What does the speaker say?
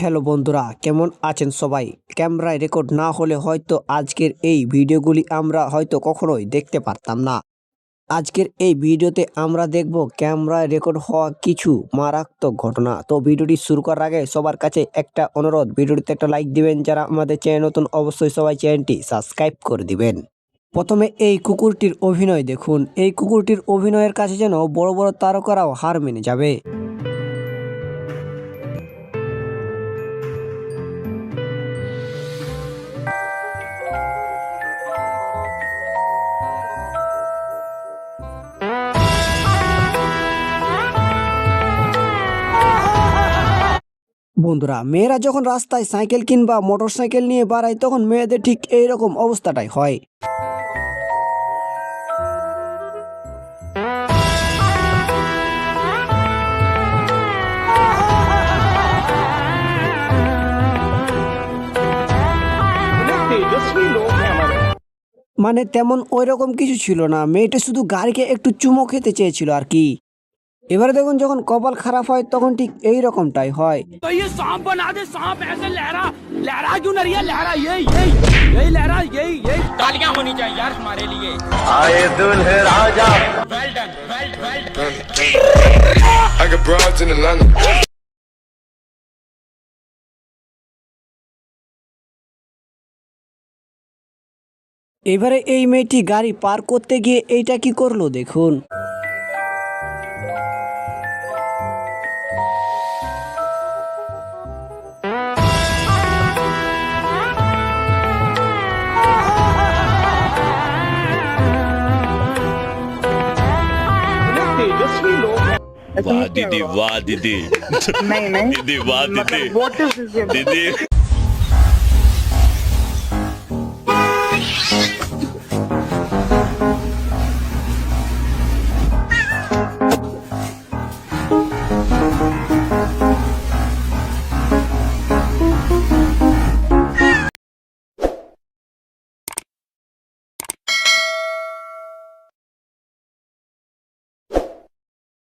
Hello বন্ধুরা, কেমন আছেন সবাই? ক্যামেরায় রেকর্ড না হলে হয়তো আজকের এই ভিডিওগুলি আমরা হয়তো কখনোই দেখতে পারতাম না। আজকের এই ভিডিওতে আমরা দেখব ক্যামেরায় রেকর্ড হওয়া কিছু মারাত্মক ঘটনা। তো ভিডিওটি শুরু করার আগে সবার কাছে একটা অনুরোধ, ভিডিওটিতে একটা লাইক দিবেন। যারা আমাদের চ্যানেল নতুন অবশ্যই সবাই চ্যানেলটি সাবস্ক্রাইব করে দিবেন। প্রথমে এই কুকুরটির অভিনয় দেখুন। এই কুকুরটির অভিনয়ের কাছে যেন বড় বড় তারকারাও হার মেনে যাবে। বন্ধুরা, মেয়েরা যখন রাস্তায় সাইকেল কিংবা মোটর সাইকেল নিয়ে বাড়ায় তখন মেয়েদের ঠিক এইরকম অবস্থাটাই হয়। মানে তেমন ওইরকম কিছু ছিল না, মেয়েটা শুধু গাড়িকে একটু চুমো খেতে চেয়েছিল আর কি। এবারে দেখুন, যখন কপাল খারাপ হয় তখন ঠিক এই রকমটাই হয়। तो ये सांप बना दे। सांप ऐसे लहरा लहरा क्यों नहीं है? लहरा यही लहरा यही तालियां होनी चाहिए यार हमारे लिए। आए दुल्हे राजा well done well done. I got broads in Atlanta. এবারে এই মেয়েটি গাড়ি পার করতে গিয়ে এইটা কি করলো দেখুন। वाह दीदी वाह दीदी नहीं नहीं दीदी वाह दीदी मतलब what is this game? दीदी